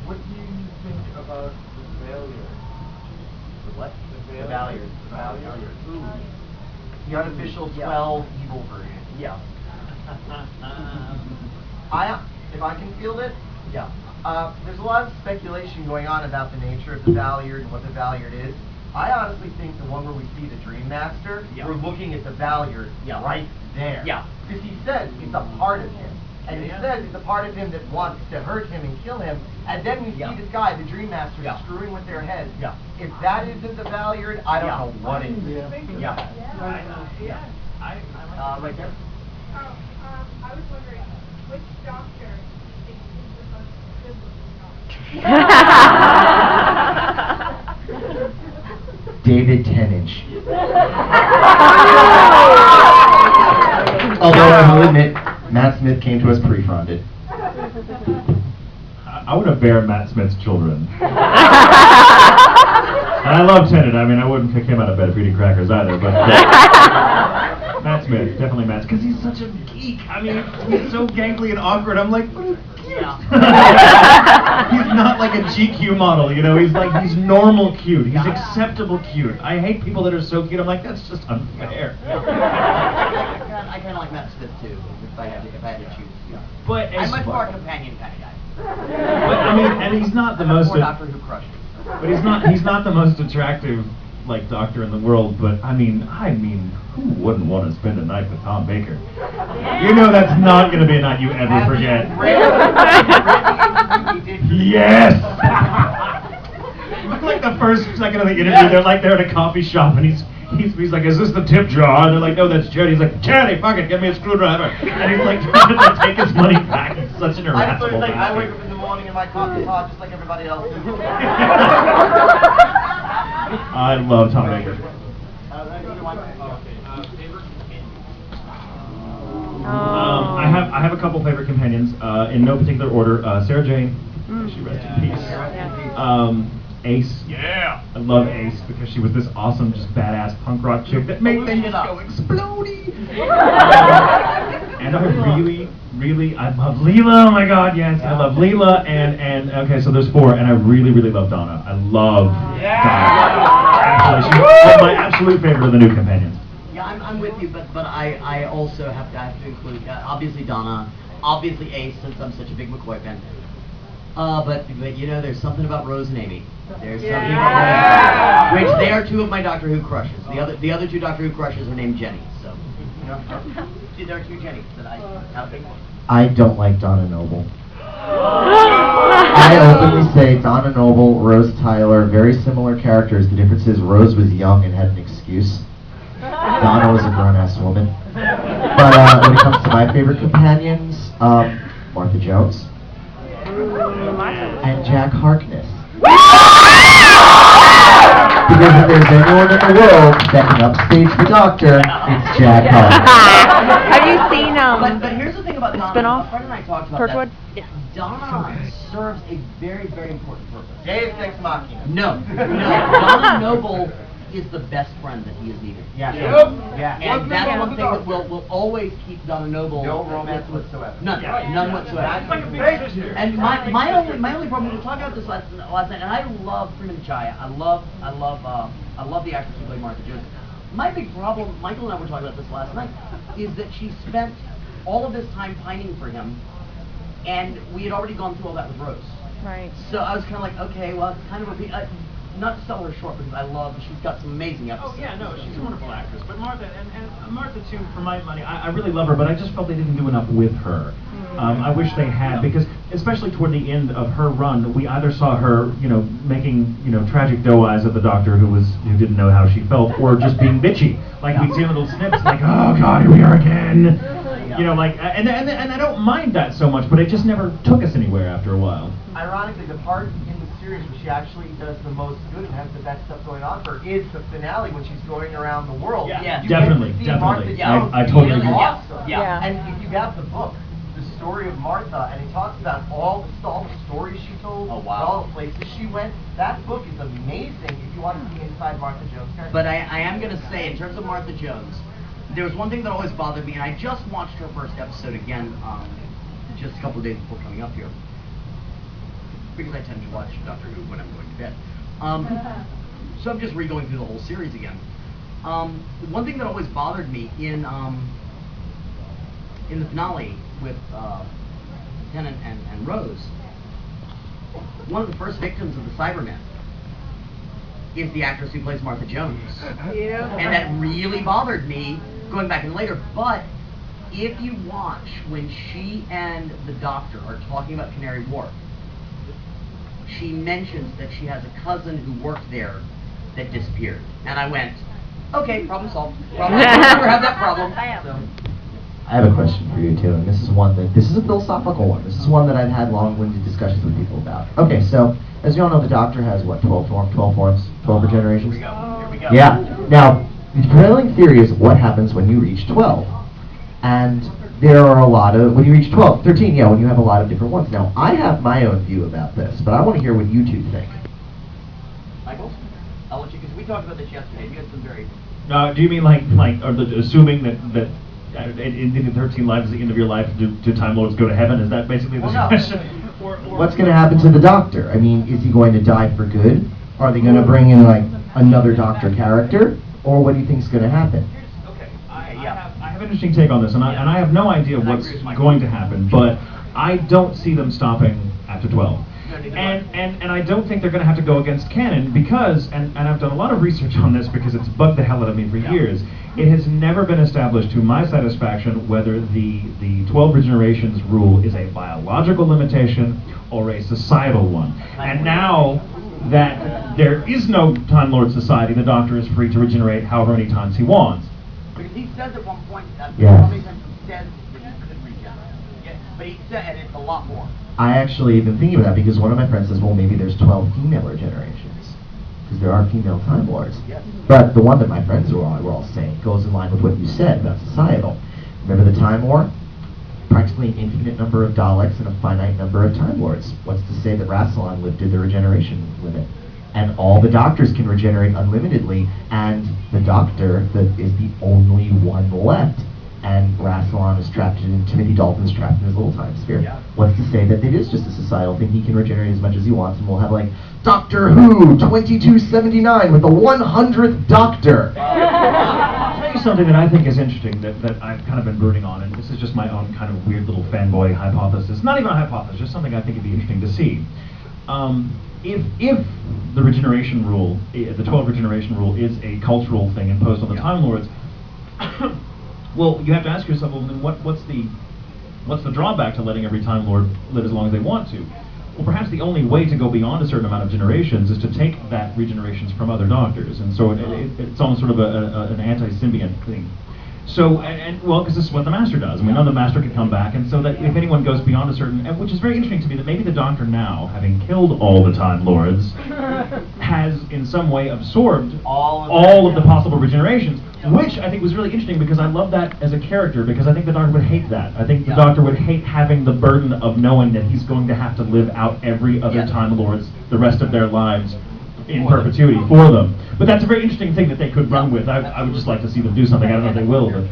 What do you think about the failure? The what? The failure. The failure. Ooh. The unofficial 12 evil version. Yeah. If I can field it, Yeah. there's a lot of speculation going on about the nature of the Valiard and what the Valiard is. I honestly think the one where we see the Dream Master, Yeah. we're looking at the Valiard Yeah. right there. Yeah. Because he says it's a part of him. And he says it's a part of him that wants to hurt him and kill him. And then we Yeah. see this guy, the Dream Master, Yeah. screwing with their heads. Yeah. If that isn't the Valiard, I don't Yeah. know what is. Yeah. Right there. I was wondering, which doctor do you think is the most good-looking doctor? David Tennant. Although I will admit, Matt Smith came to us pre-funded. I would have bare Matt Smith's children. And I love Tennant. I mean, I wouldn't kick him out of bed for eating crackers either, but Matt Smith, definitely Matt, because he's such a geek. I mean, he's so gangly and awkward. I'm like, what a cute. He's not like a GQ model, you know. He's normal cute. He's acceptable cute. I hate people that are so cute. I'm like, that's just unfair. I kind of like Matt Smith too, if I had to choose. Yeah. But I'm much more a companion kind of guy. But I mean, and he's not the most. More Doctor Who crushes. But he's not the most attractive doctor in the world. But I mean, who wouldn't want to spend a night with Tom Baker? You know that's not going to be a night you ever forget. Yes. Like the first second of the interview, they're like they're at a coffee shop, and he's like, "Is this the tip jar?" And they're like, "No, that's charity." He's like, "Charity, fuck it, give me a screwdriver." And he's like trying to take his money back. He's such an irascible I bastard. wake up in the morning and my coffee's hot just like everybody else. I love Tom Baker. I have a couple favorite companions in no particular order. Sarah Jane, she rest in peace. Ace. Yeah. I love Ace because she was this awesome, just badass punk rock chick that made things go explodey. And I I love Leela. Oh my God, yes, I love Leela. And okay, so there's 4, and I really love Donna. I love Donna. Actually, she's my absolute favorite of the new companions. Yeah, I'm with you, but I also have to include obviously Donna, obviously Ace, since I'm such a big McCoy fan. But you know, there's something about Rose and Amy. There's something about Rose and Amy, which they are 2 of my Doctor Who crushes. The other 2 Doctor Who crushes are named Jenny. So there are 2 Jennys that I think. I don't like Donna Noble. I openly say Donna Noble, Rose Tyler, very similar characters. The difference is Rose was young and had an excuse. Donna was a grown-ass woman. But when it comes to my favorite companions, Martha Jones and Jack Harkness. Because if there's anyone in the world that can upstage the Doctor, it's Jack Harkness. Have you seen But here's the thing about Donna. spin-off? A friend and I talked about Torchwood? that. Donna serves a very important purpose. Deus Ex Machina. No. Donna Noble is the best friend that he has needed. Yeah. And that's one thing that will always keep Donna Noble. No romance whatsoever. None whatsoever. It's like a big sister. And my only problem, we were talking about this last night, and I love Freeman Chaya. I love the actress who played Martha Jones. My big problem, Michael and I were talking about this last night, is that she spent all of this time pining for him, and we had already gone through all that with Rose. Right. So I was kind of like, okay, well, it's kind of not to sell her short, because she's got some amazing episodes. Oh yeah, no, she's a wonderful actress. But Martha, and Martha too, for my money, I really love her, but I just felt they didn't do enough with her. I wish they had, because especially toward the end of her run, we either saw her, making, tragic doe eyes at the Doctor who didn't know how she felt, or just being bitchy. Like we'd see little snips, like, oh God, here we are again. And I don't mind that so much, but it just never took us anywhere after a while. Ironically, the part in the series where she actually does the most good and has the best stuff going on for her is the finale when she's going around the world. Yeah. You Definitely. get to see Martha Jones I totally being agree. awesome. Yeah. And if you have the book, the story of Martha, and it talks about all the stories she told, all the places she went. That book is amazing if you want to see inside Martha Jones' character. But I am going to say, in terms of Martha Jones, there was one thing that always bothered me, and I just watched her first episode again just a couple of days before coming up here. because I tend to watch Doctor Who when I'm going to bed. So I'm just re-going through the whole series again. One thing that always bothered me in the finale with Tennant and Rose, one of the first victims of the Cybermen is the actress who plays Martha Jones. Yeah. And that really bothered me going back in later. But if you watch when she and the Doctor are talking about Canary Wharf, she mentions that she has a cousin who worked there that disappeared. And I went, okay, problem solved. I'll never have that problem. So. I have a question for you too, and this is a philosophical one. This is one that I've had long-winded discussions with people about. Okay, so as you all know, the Doctor has what, 12 forms, 12 regenerations? Here we go. Yeah. Now, the prevailing theory is what happens when you reach 12, and there are a lot of when you reach 12, 13. Yeah, when you have a lot of different ones. Now, I have my own view about this, but I want to hear what you two think. Michael, I'll let you, because we talked about this yesterday. You had some very. Do you mean like assuming that in the 13 lives, at the end of your life, do Time Lords go to heaven? Is that basically the question? What's going to happen to the Doctor? I mean, is he going to die for good? Are they going to bring in like another Doctor character, or what do you think is going to happen? Okay. I have an interesting take on this, and I have no idea what's going to happen, but I don't see them stopping after 12. And I don't think they're going to have to go against canon because, and I've done a lot of research on this because it's bugged the hell out of me for years, it has never been established to my satisfaction whether the 12 regenerations rule is a biological limitation or a societal one. And now that there is no Time Lord society, the Doctor is free to regenerate however many times he wants. Because he says at one point, Yes. how many times he says that he could regenerate. Yeah, but he said, and it's a lot more. I actually have been thinking about that because one of my friends says, well, maybe there's 12 female regenerations. Because there are female Time Lords. Yes. But the one that my friends were all saying goes in line with what you said about societal. Remember the Time War? Practically an infinite number of Daleks and a finite number of Time Lords. What's to say that Rassilon lifted the regeneration limit? And all the Doctors can regenerate unlimitedly, and the Doctor is the only one left. And Rassilon is trapped in, Timothy Dalton's trapped in his little time sphere. Yeah. What's to say that it is just a societal thing? He can regenerate as much as he wants, and we'll have like Doctor Who 2279 with the 100th Doctor. I'll tell you something that I think is interesting that I've kind of been brooding on, and this is just my own kind of weird little fanboy hypothesis. Not even a hypothesis, just something I think would be interesting to see. If the regeneration rule, the 12 regeneration rule, is a cultural thing imposed on the Time Lords, well, you have to ask yourself, well, then what's the drawback to letting every Time Lord live as long as they want to? Well, perhaps the only way to go beyond a certain amount of generations is to take that regenerations from other Doctors, and so it's almost sort of an anti-symbiont thing. So, well, because this is what the Master does, and we know the Master can come back, and so that if anyone goes beyond a certain, and which is very interesting to me, that maybe the Doctor now, having killed all the Time Lords, has in some way absorbed all of the possible regenerations, which I think was really interesting because I love that as a character, because I think the Doctor would hate that. I think the Doctor would hate having the burden of knowing that he's going to have to live out every other Time Lords the rest of their lives in perpetuity for them. But that's a very interesting thing that they could run with. I would just like to see them do something. I don't know if they will, but